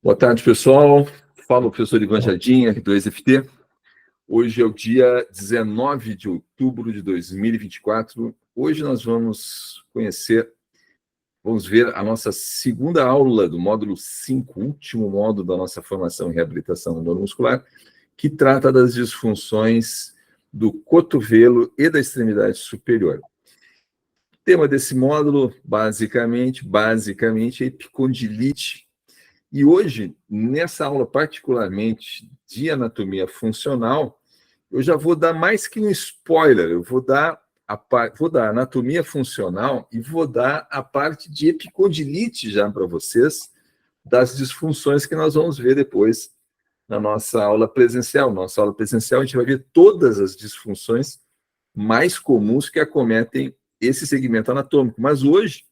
Boa tarde, pessoal. Fala o professor Ivan Jardim, R2FT. Hoje é o dia 19 de outubro de 2024. Hoje nós vamos ver a nossa segunda aula do módulo 5, último módulo da nossa formação em reabilitação neuromuscular, que trata das disfunções do cotovelo e da extremidade superior. O tema desse módulo, basicamente, é epicondilite. E hoje, nessa aula particularmente de anatomia funcional, eu já vou dar mais que um spoiler, eu vou dar anatomia funcional e vou dar a parte de epicondilite já para vocês, das disfunções que nós vamos ver depois na nossa aula presencial. Nossa aula presencial a gente vai ver todas as disfunções mais comuns que acometem esse segmento anatômico. Mas hoje,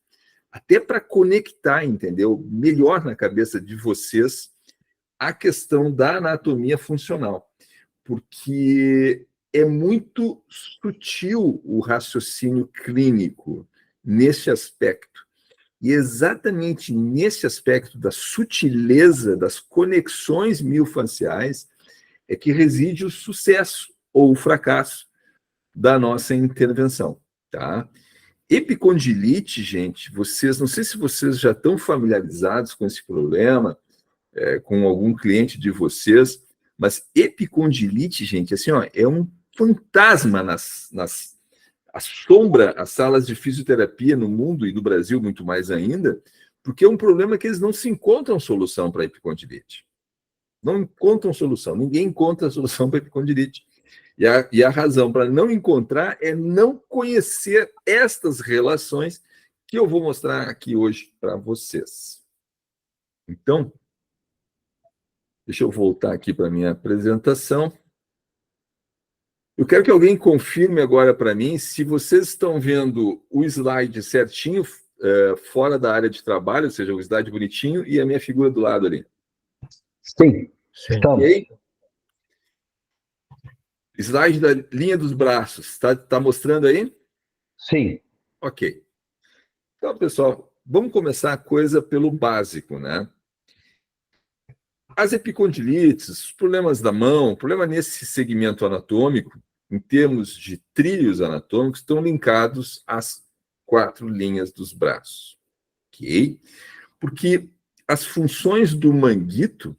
até para conectar, entendeu? Melhor na cabeça de vocês a questão da anatomia funcional, porque é muito sutil o raciocínio clínico nesse aspecto. E exatamente nesse aspecto da sutileza das conexões miofaciais é que reside o sucesso ou o fracasso da nossa intervenção, tá? Epicondilite, gente, não sei se vocês já estão familiarizados com esse problema, com algum cliente de vocês, mas epicondilite, gente, assim, ó, é um fantasma assombra as salas de fisioterapia no mundo e no Brasil muito mais ainda, porque é um problema que eles não se encontram solução para epicondilite. Não encontram solução, ninguém encontra solução para epicondilite. E a razão para não encontrar é não conhecer estas relações que eu vou mostrar aqui hoje para vocês. Então, deixa eu voltar aqui para a minha apresentação. Eu quero que alguém confirme agora para mim se vocês estão vendo o slide certinho, fora da área de trabalho, ou seja, o slide bonitinho, e a minha figura do lado ali. Sim, estamos. Okay? Slide da linha dos braços, está mostrando aí? Sim. Ok. Então, pessoal, vamos começar a coisa pelo básico, né? As epicondilites, os problemas da mão, o problema nesse segmento anatômico, em termos de trilhos anatômicos, estão linkados às 4 linhas dos braços, ok? Porque as funções do manguito,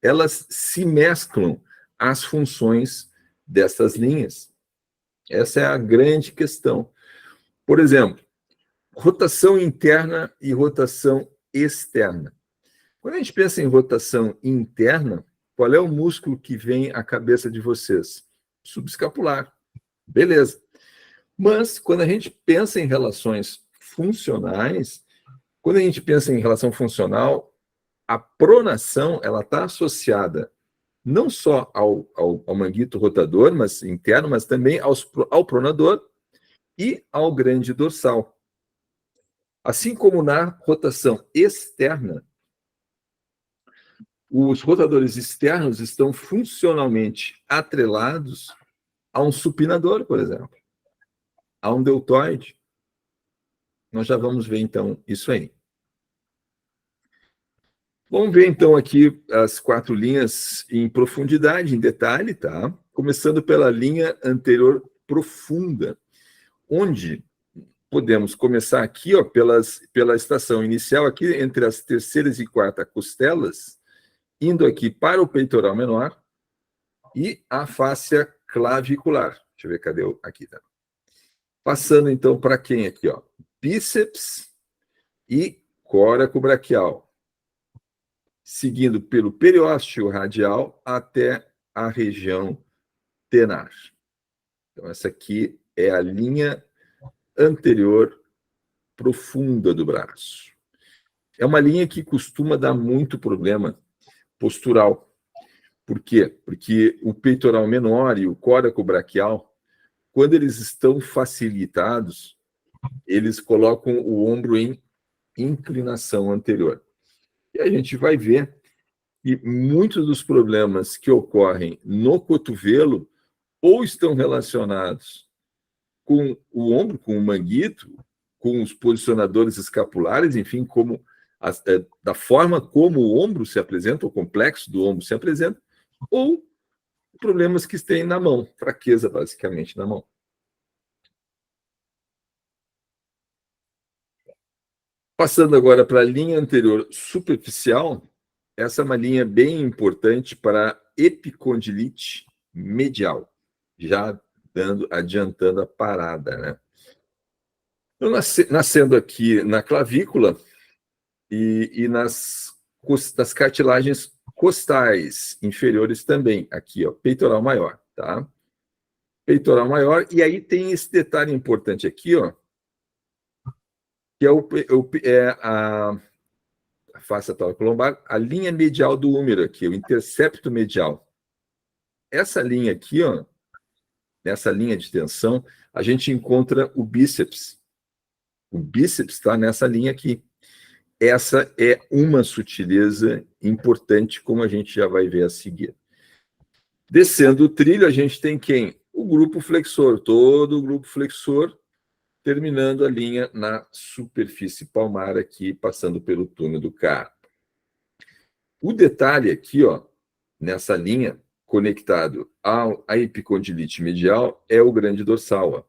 elas se mesclam às funções dessas linhas. Essa é a grande questão. Por exemplo, rotação interna e rotação externa. Quando a gente pensa em rotação interna, qual é o músculo que vem à cabeça de vocês? Subescapular. Beleza. Mas, quando a gente pensa em relações funcionais, quando a gente pensa em relação funcional, a pronação ela está associada não só ao manguito rotador, mas interno, mas também ao pronador e ao grande dorsal. Assim como na rotação externa, os rotadores externos estão funcionalmente atrelados a um supinador, por exemplo, a um deltoide. Nós já vamos ver, então, isso aí. Vamos ver, então, aqui as 4 linhas em profundidade, em detalhe, tá? Começando pela linha anterior profunda, onde podemos começar aqui, ó, pela estação inicial, aqui entre as terceiras e quarta costelas, indo aqui para o peitoral menor e a fáscia clavicular. Deixa eu ver, cadê aqui, tá? Passando, então, para quem aqui, ó? Bíceps e coracobraquial. Seguindo pelo periósteo radial até a região tenar. Então, essa aqui é a linha anterior profunda do braço. É uma linha que costuma dar muito problema postural. Por quê? Porque o peitoral menor e o coracobraquial, quando eles estão facilitados, eles colocam o ombro em inclinação anterior. E a gente vai ver que muitos dos problemas que ocorrem no cotovelo ou estão relacionados com o ombro, com o manguito, com os posicionadores escapulares, enfim, como da forma como o ombro se apresenta, o complexo do ombro se apresenta, ou problemas que têm na mão, fraqueza basicamente na mão. Passando agora para a linha anterior superficial, essa é uma linha bem importante para epicondilite medial, já adiantando a parada, né? Então, nascendo aqui na clavícula e nas cartilagens costais inferiores também, aqui, ó, peitoral maior, tá? Peitoral maior, e aí tem esse detalhe importante aqui, ó, que é a face atórico-lombar, a linha medial do húmero aqui, o intercepto medial. Essa linha aqui, ó, nessa linha de tensão, a gente encontra o bíceps. O bíceps está nessa linha aqui. Essa é uma sutileza importante, como a gente já vai ver a seguir. Descendo o trilho, a gente tem quem? O grupo flexor, todo o grupo flexor, terminando a linha na superfície palmar aqui, passando pelo túnel do carpo. O detalhe aqui, ó, nessa linha, conectado à epicondilite medial, é o grande dorsal. Ó.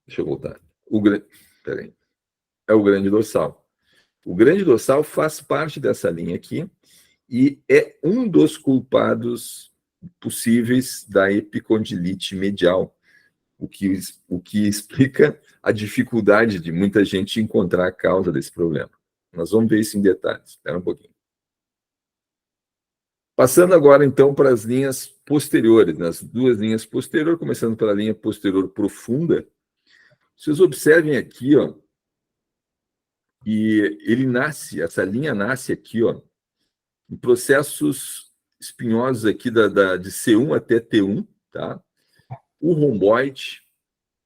Deixa eu voltar. Peraí. É o grande dorsal. O grande dorsal faz parte dessa linha aqui e é um dos culpados possíveis da epicondilite medial, o que explica a dificuldade de muita gente encontrar a causa desse problema. Nós vamos ver isso em detalhes. Espera um pouquinho. Passando agora, então, para as linhas posteriores, nas duas linhas posteriores, começando pela linha posterior profunda. Vocês observem aqui, ó, e essa linha nasce aqui, ó, em processos espinhosos aqui de C1 até T1, tá? O romboide,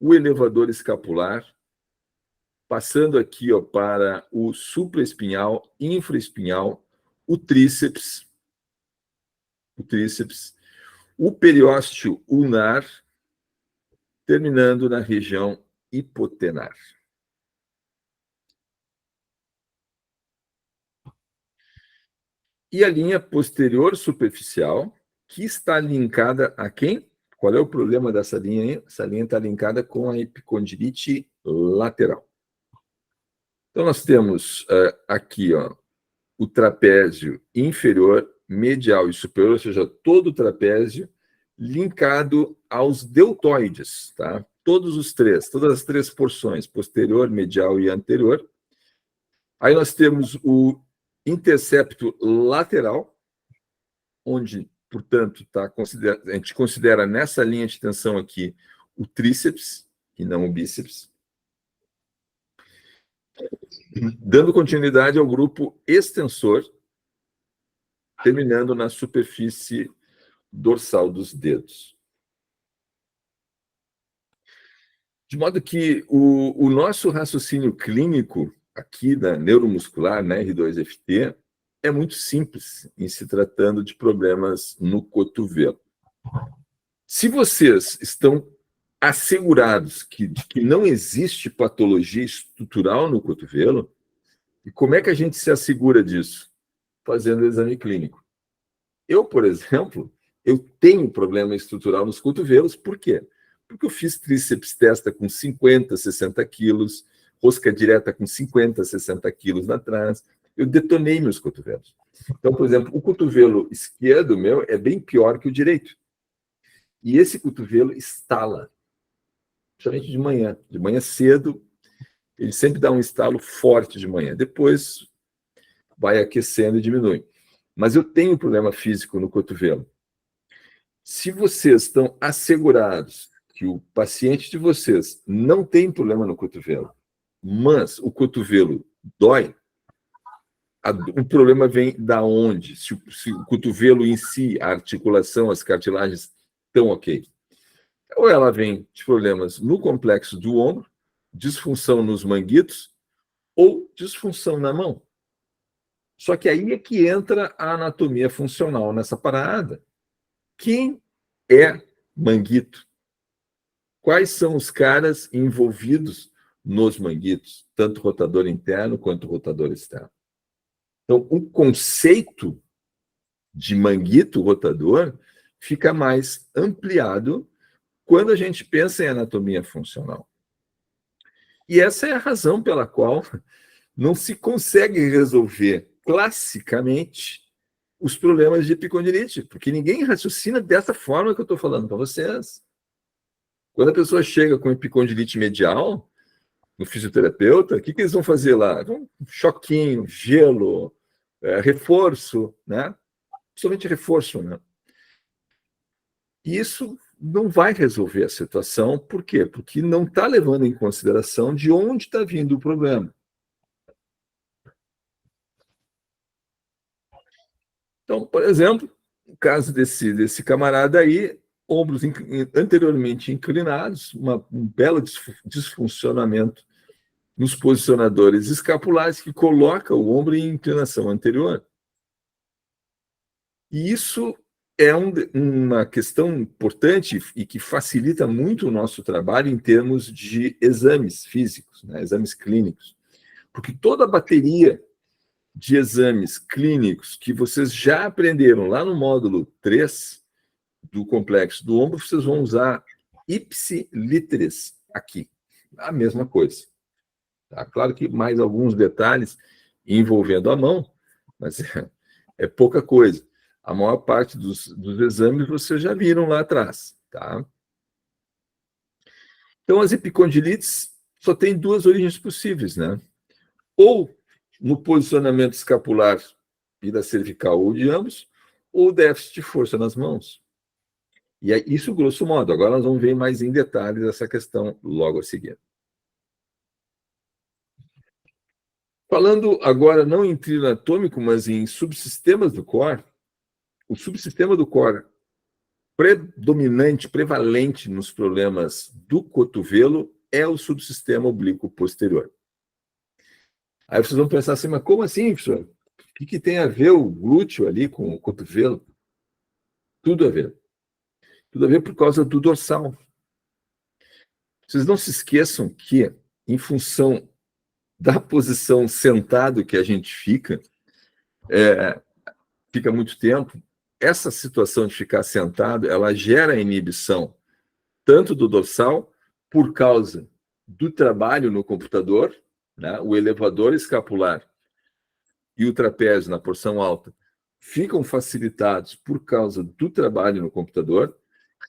o elevador escapular, passando aqui, ó, para o supraespinhal, infraespinhal, o tríceps, o periósteo ulnar, terminando na região hipotenar. E a linha posterior superficial, que está linkada a quem? Qual é o problema dessa linha aí? Essa linha está linkada com a epicondilite lateral. Então, nós temos aqui, ó, o trapézio inferior, medial e superior, ou seja, todo o trapézio linkado aos deltoides, tá? Todas as três porções, posterior, medial e anterior. Aí nós temos o intercepto lateral, onde, portanto, a gente considera nessa linha de tensão aqui o tríceps e não o bíceps. Dando continuidade ao grupo extensor, terminando na superfície dorsal dos dedos. De modo que o nosso raciocínio clínico aqui da neuromuscular, na R2-FT, é muito simples em se tratando de problemas no cotovelo. Se vocês estão assegurados de que não existe patologia estrutural no cotovelo, e como é que a gente se assegura disso? Fazendo o exame clínico. Eu, por exemplo, eu tenho problema estrutural nos cotovelos, por quê? Porque eu fiz tríceps testa com 50, 60 quilos, rosca direta com 50, 60 quilos atrás, eu detonei meus cotovelos. Então, por exemplo, o cotovelo esquerdo meu é bem pior que o direito. E esse cotovelo estala, principalmente de manhã cedo, ele sempre dá um estalo forte de manhã, depois vai aquecendo e diminui. Mas eu tenho problema físico no cotovelo. Se vocês estão assegurados que o paciente de vocês não tem problema no cotovelo, mas o cotovelo dói, o problema vem da onde? Se o cotovelo em si, a articulação, as cartilagens estão ok. Ou ela vem de problemas no complexo do ombro, disfunção nos manguitos, ou disfunção na mão. Só que aí é que entra a anatomia funcional nessa parada. Quem é manguito? Quais são os caras envolvidos nos manguitos, tanto rotador interno quanto rotador externo. Então, o conceito de manguito rotador fica mais ampliado quando a gente pensa em anatomia funcional. E essa é a razão pela qual não se consegue resolver classicamente os problemas de epicondilite, porque ninguém raciocina dessa forma que eu estou falando para vocês. Quando a pessoa chega com epicondilite medial, no fisioterapeuta, o que eles vão fazer lá? Um choquinho, gelo, reforço, né? Principalmente reforço, né? E isso não vai resolver a situação. Por quê? Porque não está levando em consideração de onde está vindo o problema. Então, por exemplo, no caso desse camarada aí, ombros anteriormente inclinados, um belo disfuncionamento nos posicionadores escapulares que coloca o ombro em inclinação anterior. E isso é uma questão importante e que facilita muito o nosso trabalho em termos de exames físicos, né, exames clínicos. Porque toda a bateria de exames clínicos que vocês já aprenderam lá no módulo 3 do complexo do ombro, vocês vão usar ipsiliteres aqui. A mesma coisa. Tá? Claro que mais alguns detalhes envolvendo a mão, mas é pouca coisa. A maior parte dos exames vocês já viram lá atrás. Tá? Então, as epicondilites só tem duas origens possíveis, né? Ou no posicionamento escapular e da cervical ou de ambos, ou déficit de força nas mãos. E é isso, grosso modo. Agora nós vamos ver mais em detalhes essa questão logo a seguir. Falando agora não em trilho anatômico, mas em subsistemas do core, o subsistema do core predominante, prevalente nos problemas do cotovelo é o subsistema oblíquo posterior. Aí vocês vão pensar assim, mas como assim, professor? O que tem a ver o glúteo ali com o cotovelo? Tudo a ver. Tudo a ver por causa do dorsal. Vocês não se esqueçam que, em função da posição sentado que a gente fica muito tempo, essa situação de ficar sentado, ela gera inibição tanto do dorsal, por causa do trabalho no computador, né? O elevador escapular e o trapézio na porção alta ficam facilitados por causa do trabalho no computador,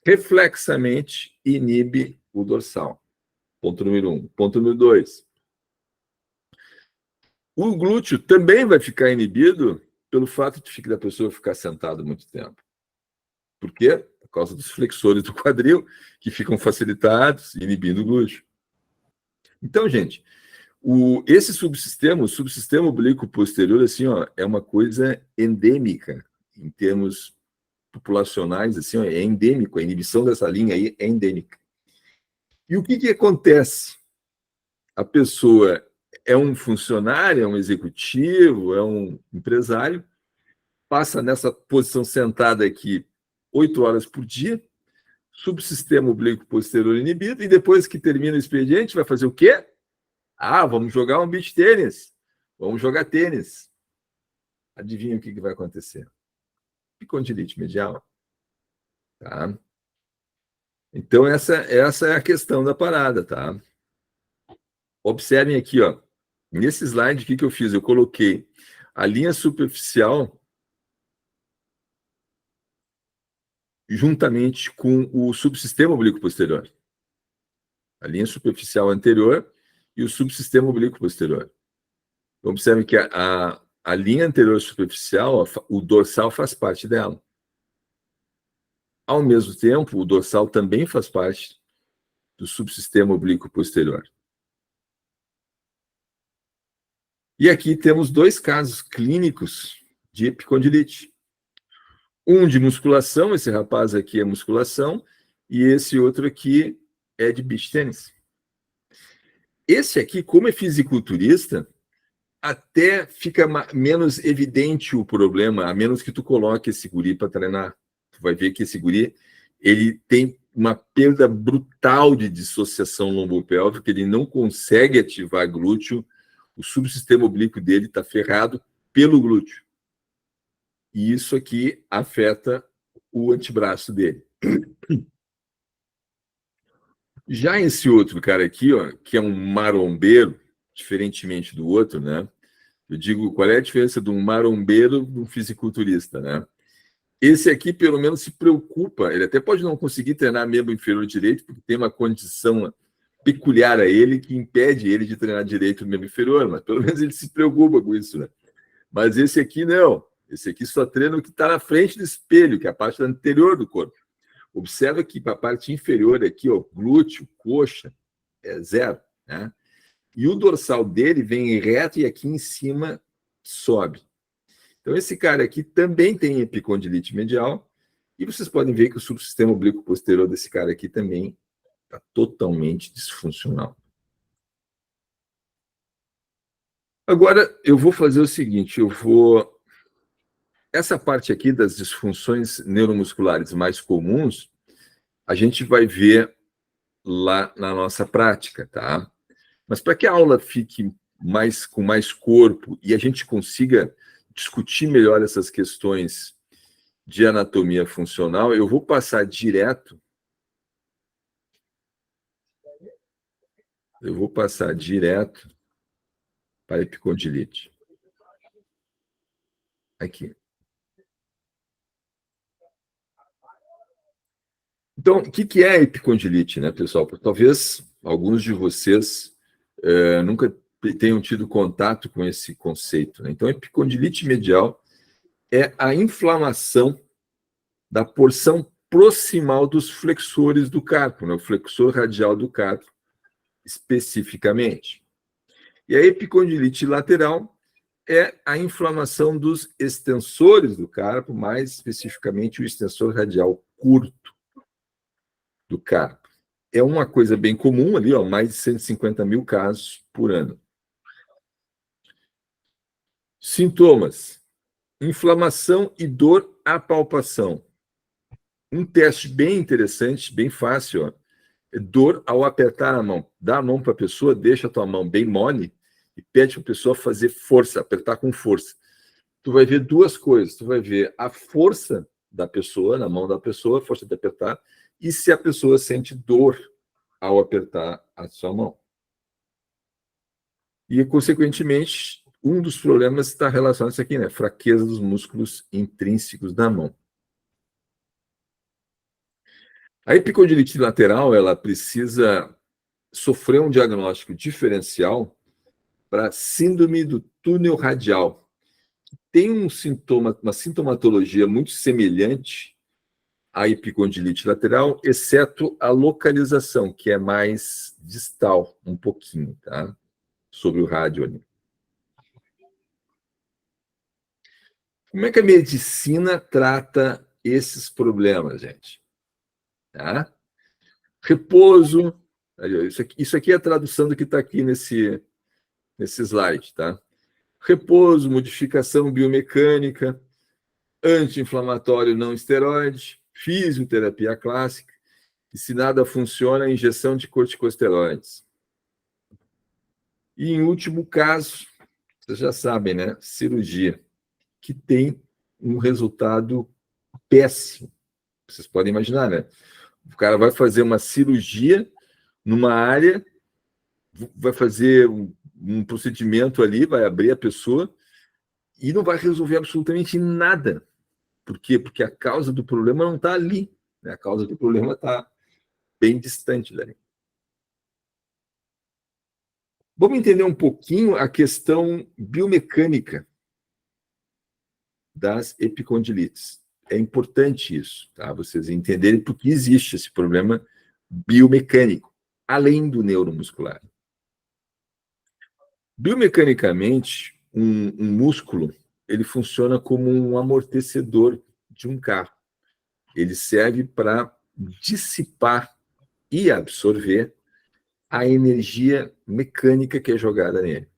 reflexamente inibe o dorsal. Ponto número 1. Ponto número 2. O glúteo também vai ficar inibido pelo fato da pessoa ficar sentada muito tempo. Por quê? Por causa dos flexores do quadril, que ficam facilitados, inibindo o glúteo. Então, gente, esse subsistema, o subsistema oblíquo posterior, assim, ó, é uma coisa endêmica, em termos populacionais, assim, ó, é endêmico, a inibição dessa linha aí é endêmica. E o que acontece? A pessoa é um funcionário, é um executivo, é um empresário, passa nessa posição sentada aqui 8 horas por dia, subsistema oblíquo posterior inibido, e depois que termina o expediente, vai fazer o quê? Vamos jogar um beach tênis. Vamos jogar tênis. Adivinha o que vai acontecer? Epicondilite medial. Tá? Então, essa é a questão da parada, tá? Observem aqui, ó. Nesse slide, o que eu fiz? Eu coloquei a linha superficial juntamente com o subsistema oblíquo posterior. A linha superficial anterior e o subsistema oblíquo posterior. Observem que a linha anterior superficial, o dorsal faz parte dela. Ao mesmo tempo, o dorsal também faz parte do subsistema oblíquo posterior. E aqui temos dois casos clínicos de epicondilite. Um de musculação, esse rapaz aqui é musculação, e esse outro aqui é de beach tênis. Esse aqui, como é fisiculturista, até fica menos evidente o problema, a menos que tu coloque esse guri para treinar. Tu vai ver que esse guri, ele tem uma perda brutal de dissociação lombopélvica, ele não consegue ativar glúteo, o subsistema oblíquo dele está ferrado pelo glúteo. E isso aqui afeta o antebraço dele. Já esse outro cara aqui, ó, que é um marombeiro, diferentemente do outro, né? Eu digo, qual é a diferença de um marombeiro e de um fisiculturista, né? Esse aqui, pelo menos, se preocupa. Ele até pode não conseguir treinar membro inferior direito, porque tem uma condição peculiar a ele que impede ele de treinar direito o membro inferior, mas pelo menos ele se preocupa com isso, né? Mas esse aqui não. Esse aqui só treina o que está na frente do espelho, que é a parte anterior do corpo. Observa que para a parte inferior aqui, ó, glúteo, coxa, é zero, né? E o dorsal dele vem reto e aqui em cima sobe. Então, esse cara aqui também tem epicondilite medial, e vocês podem ver que o subsistema oblíquo posterior desse cara aqui também está totalmente disfuncional. Agora, eu vou fazer o seguinte, essa parte aqui das disfunções neuromusculares mais comuns, a gente vai ver lá na nossa prática, tá? Mas para que a aula fique com mais corpo e a gente consiga discutir melhor essas questões de anatomia funcional, eu vou passar direto para a epicondilite. Aqui. Então, o que é a epicondilite, né, pessoal? Talvez alguns de vocês nunca tenham tido contato com esse conceito, né? Então, a epicondilite medial é a inflamação da porção proximal dos flexores do carpo, né? O flexor radial do carpo, especificamente. E a epicondilite lateral é a inflamação dos extensores do carpo, mais especificamente o extensor radial curto do carpo. É uma coisa bem comum ali, ó, mais de 150 mil casos por ano. Sintomas: inflamação e dor à palpação. Um teste bem interessante, bem fácil, ó, é dor ao apertar a mão. Dá a mão para a pessoa, deixa a tua mão bem mole e pede para a pessoa fazer força, apertar com força. Tu vai ver duas coisas. Tu vai ver a força da pessoa, na mão da pessoa, a força de apertar, e se a pessoa sente dor ao apertar a sua mão. E, consequentemente, um dos problemas está relacionado a isso aqui, né? Fraqueza dos músculos intrínsecos da mão. A epicondilite lateral, ela precisa sofrer um diagnóstico diferencial para síndrome do túnel radial. Tem uma sintomatologia muito semelhante à epicondilite lateral, exceto a localização, que é mais distal, um pouquinho, tá? Sobre o rádio ali. Como é que a medicina trata esses problemas, gente? Tá? Repouso. Isso aqui é a tradução do que está aqui nesse slide, tá? Repouso, modificação biomecânica, anti-inflamatório não esteroide, fisioterapia clássica, e se nada funciona, injeção de corticosteroides. E, em último caso, vocês já sabem, né? Cirurgia, que tem um resultado péssimo. Vocês podem imaginar, né? O cara vai fazer uma cirurgia numa área, vai fazer um procedimento ali, vai abrir a pessoa e não vai resolver absolutamente nada. Por quê? Porque a causa do problema não está ali, né? A causa do problema está bem distante dali. Vamos entender um pouquinho a questão biomecânica das epicondilites. É importante isso, tá? Vocês entenderem porque existe esse problema biomecânico, além do neuromuscular. Biomecanicamente, um músculo, ele funciona como um amortecedor de um carro. Ele serve para dissipar e absorver a energia mecânica que é jogada nele.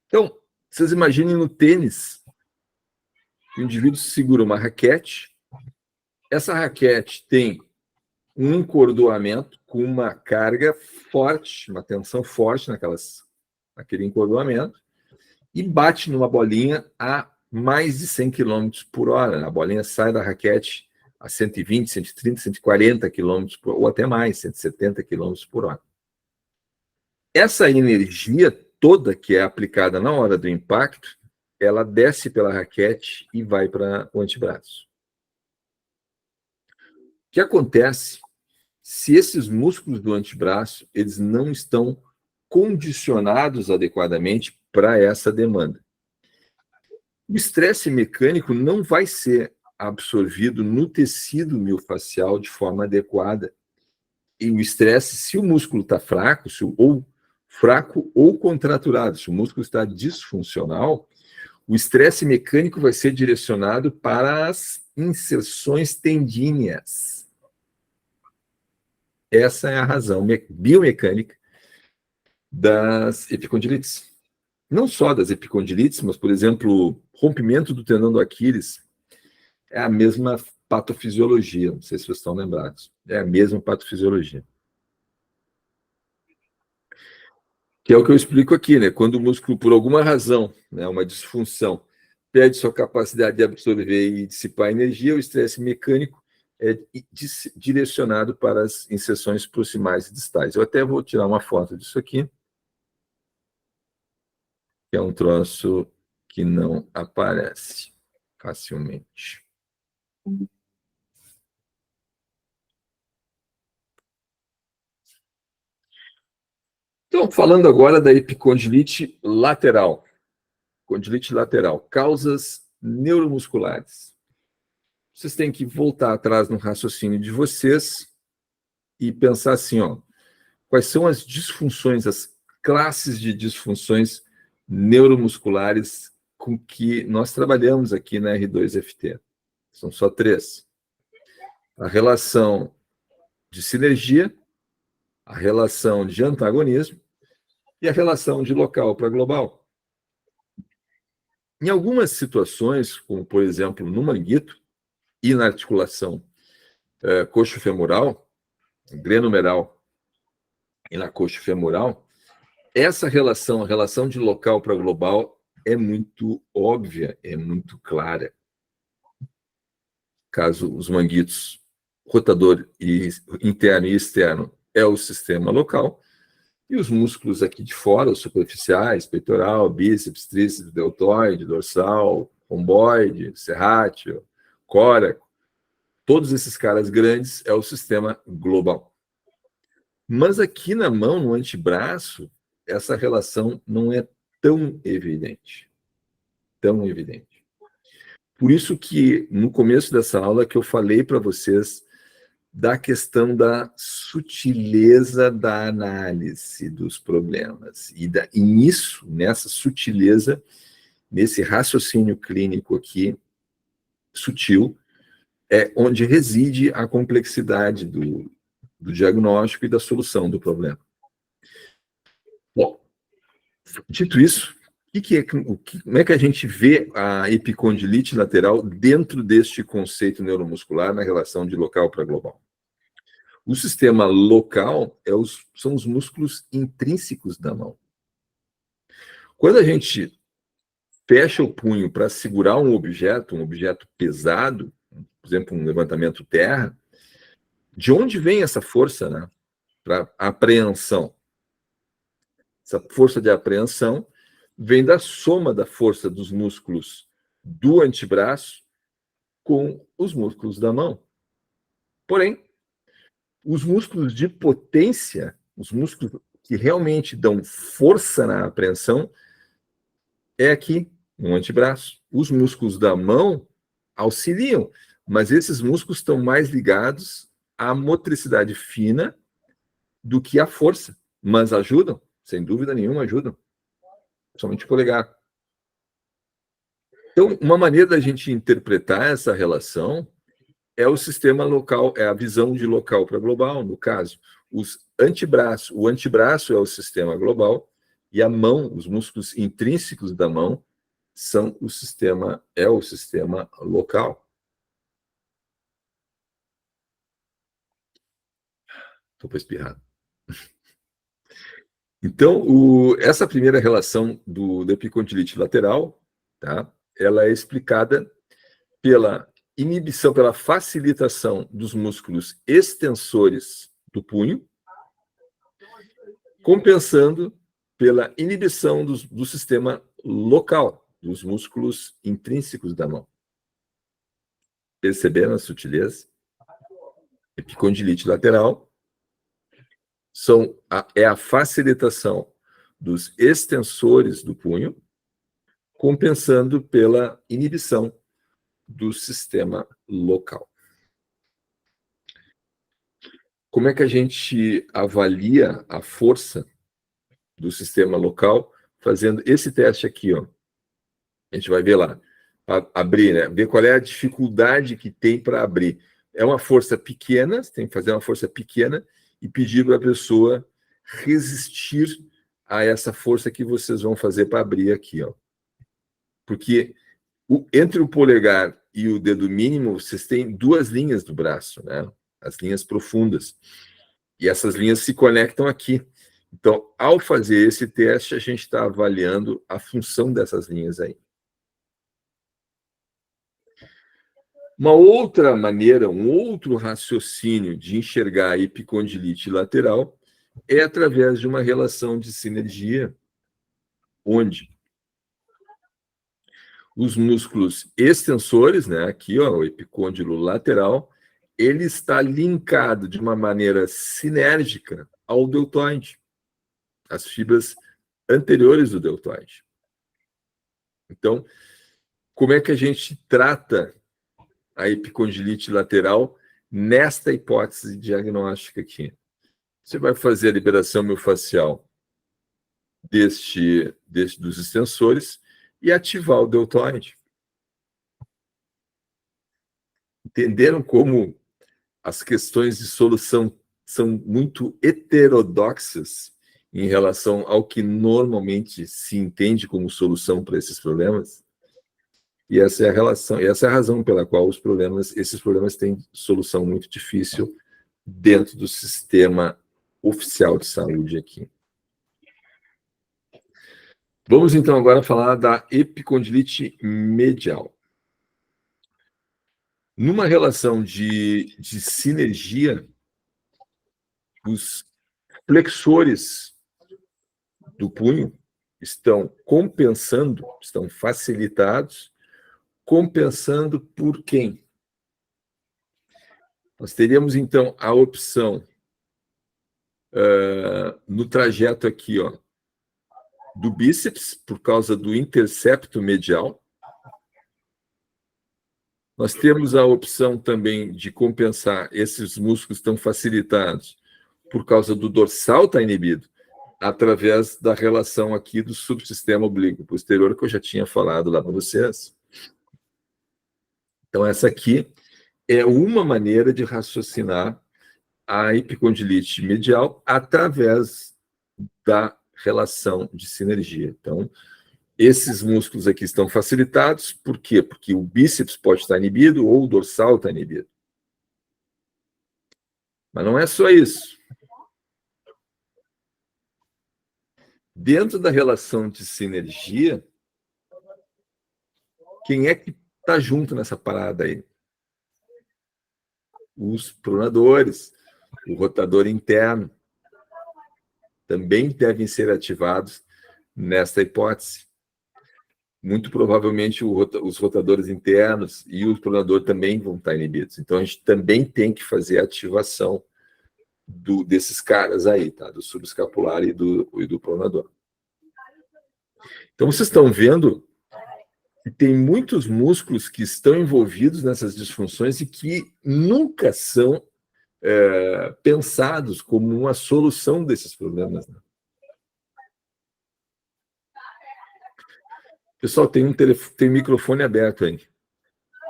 Então, vocês imaginem no tênis, o indivíduo segura uma raquete, essa raquete tem um encordoamento com uma carga forte, uma tensão forte naquele encordoamento, e bate numa bolinha a mais de 100 km por hora. A bolinha sai da raquete a 120, 130, 140 km por hora, ou até mais, 170 km por hora. Essa energia toda que é aplicada na hora do impacto, ela desce pela raquete e vai para o antebraço. O que acontece se esses músculos do antebraço eles não estão condicionados adequadamente para essa demanda? O estresse mecânico não vai ser absorvido no tecido miofascial de forma adequada. E o estresse, se o músculo está fraco, fraco ou contraturado, se o músculo está disfuncional, o estresse mecânico vai ser direcionado para as inserções tendíneas. Essa é a razão biomecânica das epicondilites. Não só das epicondilites, mas, por exemplo, rompimento do tendão do Aquiles é a mesma patofisiologia. Não sei se vocês estão lembrados. É a mesma patofisiologia. Que é o que eu explico aqui, né? Quando o músculo, por alguma razão, né, uma disfunção, perde sua capacidade de absorver e dissipar energia, o estresse mecânico é direcionado para as inserções proximais e distais. Eu até vou tirar uma foto disso aqui, que é um troço que não aparece facilmente. Então, falando agora da epicondilite lateral. Condilite lateral, causas neuromusculares. Vocês têm que voltar atrás no raciocínio de vocês e pensar assim, ó, quais são as disfunções, as classes de disfunções neuromusculares com que nós trabalhamos aqui na R2FT. São só 3. A relação de sinergia, a relação de antagonismo e a relação de local para global. Em algumas situações, como por exemplo no manguito e na articulação coxofemoral, glenomeral e na coxofemoral, essa relação, a relação de local para global, é muito óbvia, é muito clara. Caso os manguitos, rotador interno e externo, é o sistema local, e os músculos aqui de fora, os superficiais, peitoral, bíceps, tríceps, deltoide, dorsal, romboide, serrátil, córaco, todos esses caras grandes é o sistema global. Mas aqui na mão, no antebraço, essa relação não é tão evidente. Tão evidente. Por isso que, no começo dessa aula, que eu falei para vocês da questão da sutileza da análise dos problemas. E nisso, nessa sutileza, nesse raciocínio clínico aqui, sutil, é onde reside a complexidade do diagnóstico e da solução do problema. Bom, dito isso, como é que a gente vê a epicondilite lateral dentro deste conceito neuromuscular na relação de local para global? O sistema local são os músculos intrínsecos da mão. Quando a gente fecha o punho para segurar um objeto pesado, por exemplo, um levantamento terra, de onde vem essa força, né, para apreensão? Essa força de apreensão vem da soma da força dos músculos do antebraço com os músculos da mão. Porém, os músculos de potência, os músculos que realmente dão força na apreensão, é aqui, no antebraço. Os músculos da mão auxiliam, mas esses músculos estão mais ligados à motricidade fina do que à força. Mas ajudam, sem dúvida nenhuma, ajudam. Somente o polegar. Então, uma maneira da gente interpretar essa relação é o sistema local, é a visão de local para global, no caso. O antebraço é o sistema global e a mão, os músculos intrínsecos da mão, é o sistema local. Estou para espirrar. Então, essa primeira relação da epicondilite lateral, tá? Ela é explicada pela inibição, pela facilitação dos músculos extensores do punho, compensando pela inibição do sistema local, dos músculos intrínsecos da mão. Perceberam a sutileza? Epicondilite lateral é a facilitação dos extensores do punho, compensando pela inibição do sistema local. Como é que a gente avalia a força do sistema local fazendo esse teste aqui, ó? A gente vai ver lá, abrir, né? Ver qual é a dificuldade que tem para abrir. É uma força pequena, você tem que fazer uma força pequena e pedir para a pessoa resistir a essa força que vocês vão fazer para abrir aqui, ó. Porque entre o polegar e o dedo mínimo, vocês têm duas linhas do braço, né? As linhas profundas. E essas linhas se conectam aqui. Então, ao fazer esse teste, a gente está avaliando a função dessas linhas aí. Uma outra maneira, um outro raciocínio de enxergar a epicondilite lateral é através de uma relação de sinergia, onde os músculos extensores, né, aqui, ó, o epicôndilo lateral, ele está linkado de uma maneira sinérgica ao deltoide, as fibras anteriores do deltoide. Então, como é que a gente trata a epicondilite lateral nesta hipótese diagnóstica aqui? Você vai fazer a liberação miofascial dos extensores e ativar o deltoide. Entenderam como as questões de solução são muito heterodoxas em relação ao que normalmente se entende como solução para esses problemas? E essa é a relação, essa é a razão pela qual esses problemas têm solução muito difícil dentro do sistema oficial de saúde aqui. Vamos então agora falar da epicondilite medial. Numa relação de sinergia, os flexores do punho estão compensando, estão facilitados, compensando por quem? Nós teríamos, então, a opção no trajeto aqui, ó, do bíceps, por causa do intercepto medial. Nós temos a opção também de compensar, esses músculos estão facilitados por causa do dorsal estar inibido, através da relação aqui do subsistema oblíquo posterior, que eu já tinha falado lá para vocês. Então, essa aqui é uma maneira de raciocinar a epicondilite medial através da relação de sinergia. Então, esses músculos aqui estão facilitados, por quê? Porque o bíceps pode estar inibido ou o dorsal está inibido. Mas não é só isso. Dentro da relação de sinergia, quem é que está junto nessa parada aí? Os pronadores, o rotador interno, também devem ser ativados nesta hipótese. Muito provavelmente os rotadores internos e o pronador também vão estar inibidos. Então, a gente também tem que fazer a ativação desses caras aí, tá? Do subescapular e do pronador. Então, vocês estão vendo que tem muitos músculos que estão envolvidos nessas disfunções e que nunca são pensados como uma solução desses problemas, né? Pessoal, tem microfone aberto aí.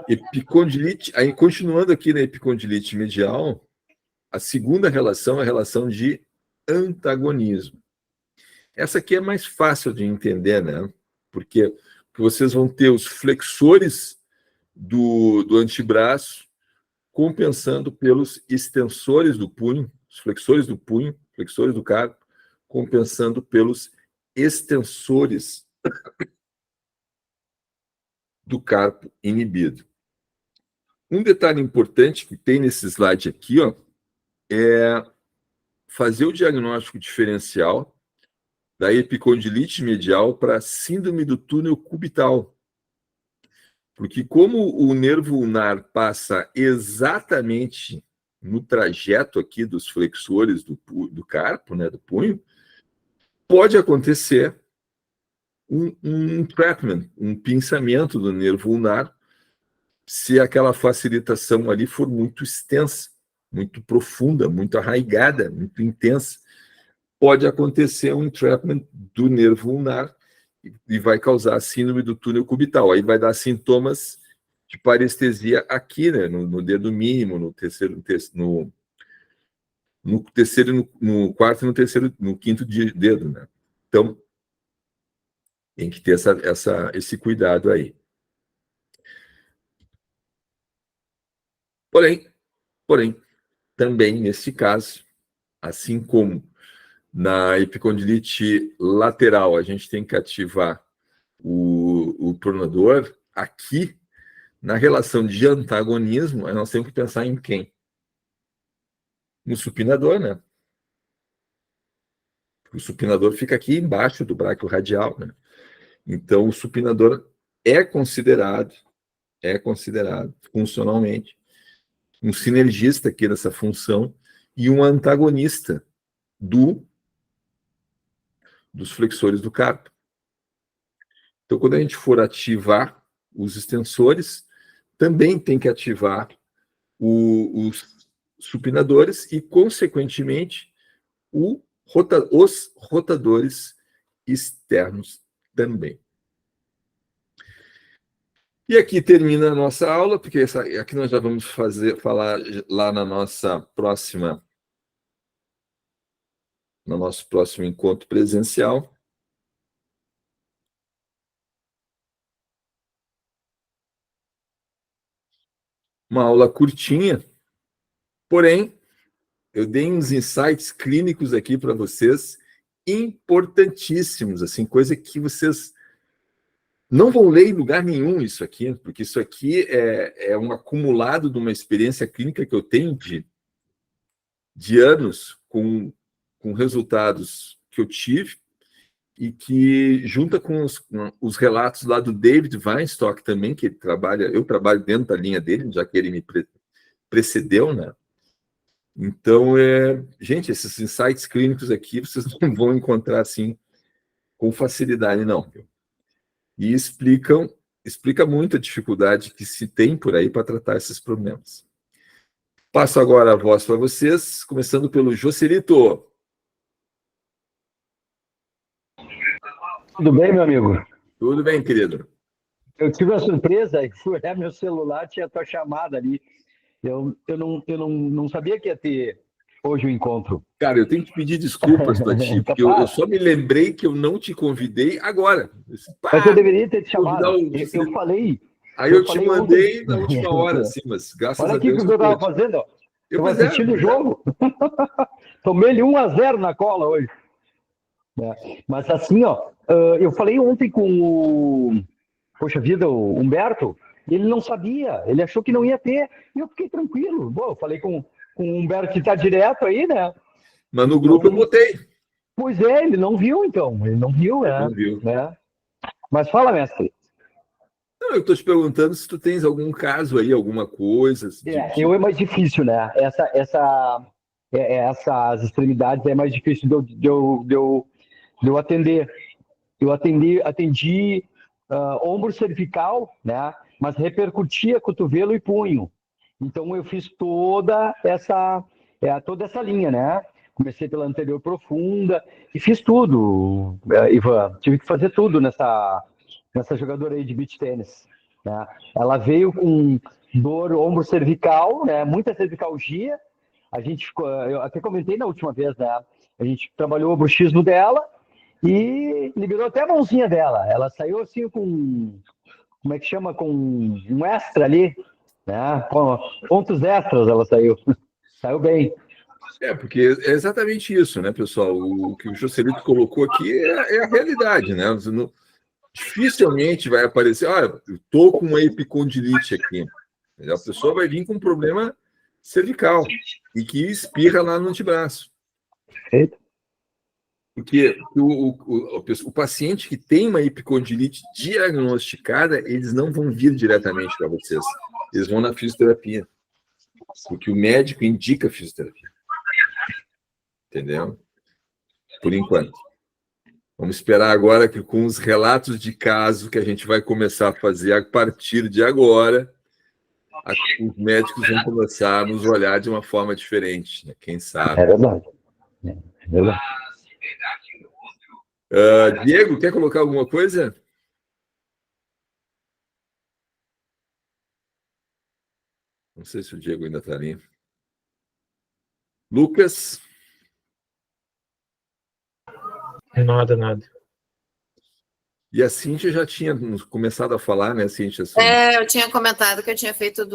Epicondilite, aí continuando aqui na epicondilite medial, a segunda relação é a relação de antagonismo. Essa aqui é mais fácil de entender, né? Porque vocês vão ter os flexores do antebraço compensando pelos extensores do punho, os flexores do punho, flexores do carpo, compensando pelos extensores do carpo inibido. Um detalhe importante que tem nesse slide aqui, ó, é fazer o diagnóstico diferencial da epicondilite medial para a síndrome do túnel cubital. Porque como o nervo ulnar passa exatamente no trajeto aqui dos flexores do carpo, né, do punho, pode acontecer um entrapment, um pinçamento do nervo ulnar, se aquela facilitação ali for muito extensa, muito profunda, muito arraigada, muito intensa. Pode acontecer um entrapment do nervo ulnar e vai causar a síndrome do túnel cubital. Aí vai dar sintomas de parestesia aqui, né, no dedo mínimo, no terceiro, no quarto e no terceiro, no quinto dedo, né? Então, tem que ter esse cuidado aí. Porém, também nesse caso, assim como na epicondilite lateral, a gente tem que ativar o pronador, aqui, na relação de antagonismo, nós temos que pensar em quem? No supinador, né? O supinador fica aqui embaixo do braquio radial, né? Então, o supinador é considerado funcionalmente um sinergista aqui nessa função e um antagonista dos flexores do carpo. Então, quando a gente for ativar os extensores, também tem que ativar os supinadores e, consequentemente, os rotadores externos também. E aqui termina a nossa aula, porque aqui nós já vamos falar lá no nosso próximo encontro presencial. Uma aula curtinha, porém, eu dei uns insights clínicos aqui para vocês, importantíssimos, assim, coisa que vocês não vão ler em lugar nenhum isso aqui, porque isso aqui é um acumulado de uma experiência clínica que eu tenho de anos com resultados que eu tive e que junta com os relatos lá do David Weinstock também, que eu trabalho dentro da linha dele, já que ele me precedeu, né? Então, gente, esses insights clínicos aqui vocês não vão encontrar assim com facilidade, não. E explica muito a dificuldade que se tem por aí para tratar esses problemas. Passo agora a voz para vocês, começando pelo Joselito. Tudo bem, meu amigo? Tudo bem, querido? Eu tive uma surpresa e fui olhar meu celular, tinha a tua chamada ali. Eu não sabia que ia ter hoje o encontro. Cara, eu tenho que pedir desculpas para ti, porque eu só me lembrei que eu não te convidei agora. Mas eu deveria ter te chamado. Eu falei. Aí eu te mandei na última hora, assim, mas graças Olha a aqui Deus. o que eu estava fazendo, ó. Eu assistindo o é. jogo. Tomei ele 1-0 na cola hoje. Mas assim, ó, eu falei ontem com o, poxa vida, o Humberto, e ele não sabia, ele achou que não ia ter, e eu fiquei tranquilo. Bom, eu falei com o Humberto que está direto aí, né? Mas no grupo eu botei. Pois é, ele não viu, então, ele não viu, né? Não viu. Né? Mas fala, mestre. Não, eu estou te perguntando se tu tens algum caso aí, alguma coisa. Eu é mais difícil, né? Essas extremidades é mais difícil de eu atender. Eu atendi ombro cervical, né? Mas repercutia cotovelo e punho. Então eu fiz toda essa linha, né? Comecei pela anterior profunda e fiz tudo, Ivan. Tive que fazer tudo nessa jogadora aí de beach tênis. Né? Ela veio com dor ombro cervical, né? Muita cervicalgia. Eu até comentei na última vez, né? A gente trabalhou o ombro X no dela e liberou até a mãozinha dela. Ela saiu assim com, como é que chama? Com um extra ali, né? Com pontos extras ela saiu. Saiu bem. Porque é exatamente isso, né, pessoal? O que o Joselito colocou aqui é a realidade, né? Dificilmente vai aparecer, eu estou com uma epicondilite aqui. A pessoa vai vir com um problema cervical e que espirra lá no antebraço. Perfeito. Porque o paciente que tem uma epicondilite diagnosticada, eles não vão vir diretamente para vocês. Eles vão na fisioterapia. Porque o médico indica fisioterapia. Entendeu? Por enquanto. Vamos esperar agora que com os relatos de caso que a gente vai começar a fazer a partir de agora, os médicos vão começar a nos olhar de uma forma diferente, né? Quem sabe. É verdade. É verdade. Diego, quer colocar alguma coisa? Não sei se o Diego ainda está ali. Lucas? Nada. E a Cíntia já tinha começado a falar, né, Cíntia? Eu tinha comentado que eu tinha feito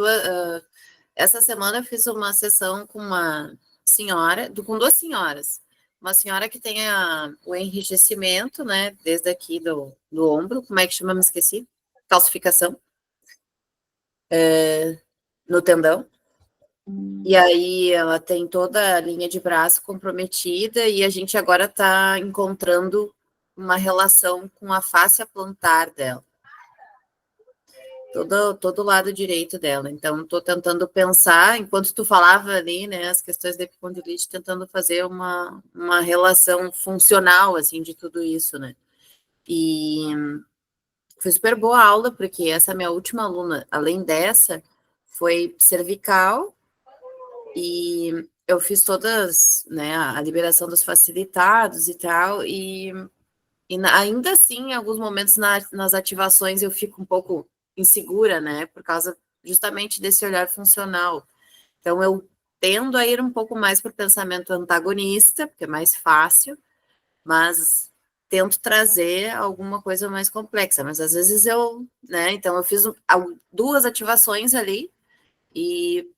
essa semana eu fiz uma sessão com uma senhora, com duas senhoras. Uma senhora que tem o enrijecimento, né, desde aqui do ombro, como é que chama? Me esqueci. Calcificação. No tendão. E aí ela tem toda a linha de braço comprometida e a gente agora está encontrando uma relação com a fáscia plantar dela. Todo o lado direito dela. Então, estou tentando pensar, enquanto tu falava ali, né, as questões da epicondilite, tentando fazer uma relação funcional, assim, de tudo isso, né. E foi super boa a aula, porque essa minha última aluna, além dessa, foi cervical, e eu fiz todas, né, a liberação dos facilitados e tal, e ainda assim, em alguns momentos nas ativações eu fico um pouco insegura, né, por causa justamente desse olhar funcional. Então, eu tendo a ir um pouco mais para o pensamento antagonista, porque é mais fácil, mas tento trazer alguma coisa mais complexa, mas às vezes né, então eu fiz 2 ativações ali, e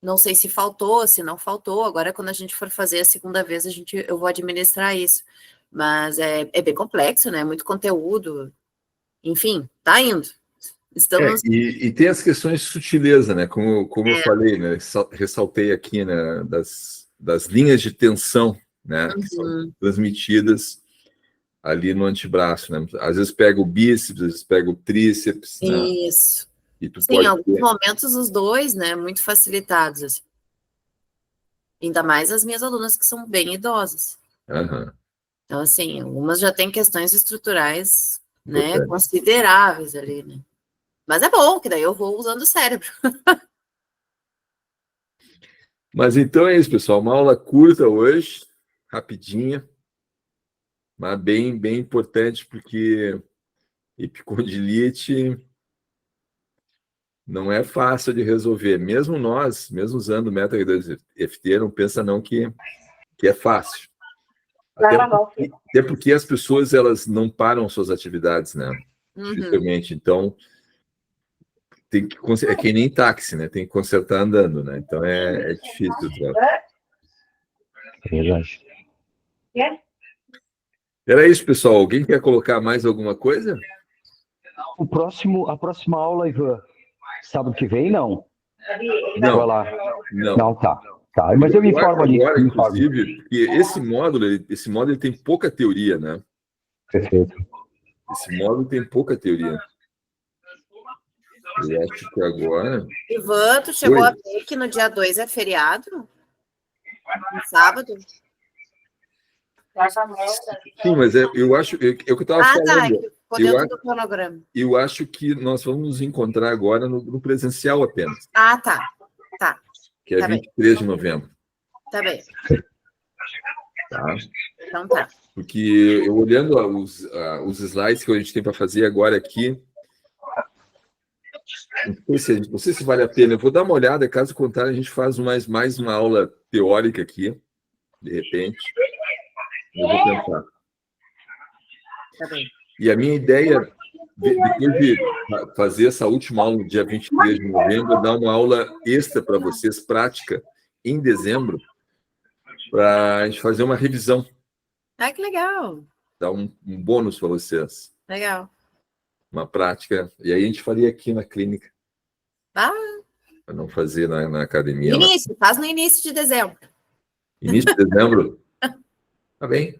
não sei se faltou, se não faltou, agora quando a gente for fazer a segunda vez, eu vou administrar isso, mas é bem complexo, né, muito conteúdo, enfim, tá indo. Estamos... e tem as questões de sutileza, né? Como eu falei, né? Ressaltei aqui, né? Das linhas de tensão, né? Que são transmitidas ali no antebraço, né? Às vezes pega o bíceps, às vezes pega o tríceps, né? Isso. E tu sim, pode em alguns momentos os dois, né? Muito facilitados, assim. Ainda mais as minhas alunas que são bem idosas. Uhum. Então, assim, algumas já têm questões estruturais, né? Consideráveis ali, né? Mas é bom, que daí eu vou usando o cérebro. Mas então é isso, pessoal. Uma aula curta hoje, rapidinha, mas bem importante, porque epicondilite não é fácil de resolver. Mesmo nós, mesmo usando o método FT, não pensa não que é fácil. Até porque as pessoas elas não param suas atividades, né? Dificilmente. Então, é que nem táxi, né? Tem que consertar andando, né? Então é difícil. Era isso, pessoal. Alguém quer colocar mais alguma coisa? A próxima aula, Ivan, sábado que vem, não? Não. Não, tá. Mas eu me informo ali. Agora, inclusive, porque esse módulo tem pouca teoria, né? Perfeito. Esse módulo tem pouca teoria. Eu acho que agora... Ivan, tu chegou a ver que no dia 2 é feriado? No sábado? Sim, mas eu acho... É o que eu estava falando. Dentro do cronograma. Eu acho que nós vamos nos encontrar agora no presencial apenas. Tá. Que é 23 de novembro. Tá bem. Tá? Então tá. Porque eu olhando os slides que a gente tem para fazer agora aqui, não sei se vale a pena. Eu vou dar uma olhada, caso contrário, a gente faz mais uma aula teórica aqui, de repente. Eu vou pensar. Tá bem. E a minha ideia, depois de fazer essa última aula no dia 23 de novembro, é dar uma aula extra para vocês, prática, em dezembro, para a gente fazer uma revisão, Ah, que legal. dar um bônus para vocês, Legal. uma prática. E aí a gente faria aqui na clínica, Ah, para não fazer na academia. Lá. faz no início de dezembro. Início de dezembro? Tá bem.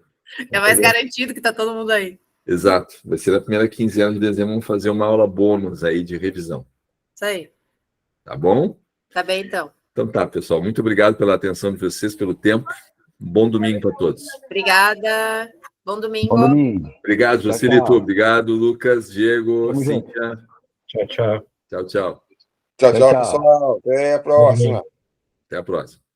É mais garantido que tá todo mundo aí. Exato. Vai ser a primeira quinzena de dezembro, vamos fazer uma aula bônus aí de revisão. Isso aí. Tá bom? Tá bem, então. Então tá, pessoal. Muito obrigado pela atenção de vocês, pelo tempo. Um bom domingo para todos. Obrigada. Bom domingo. Bom domingo. Obrigado, Tchau, Jocilito. tchau. Obrigado, Lucas, Diego, Tamo junto. Cíntia. Tchau, tchau. Tchau, tchau. Tchau, Tchau, tchau. pessoal. Até a próxima. Até a próxima.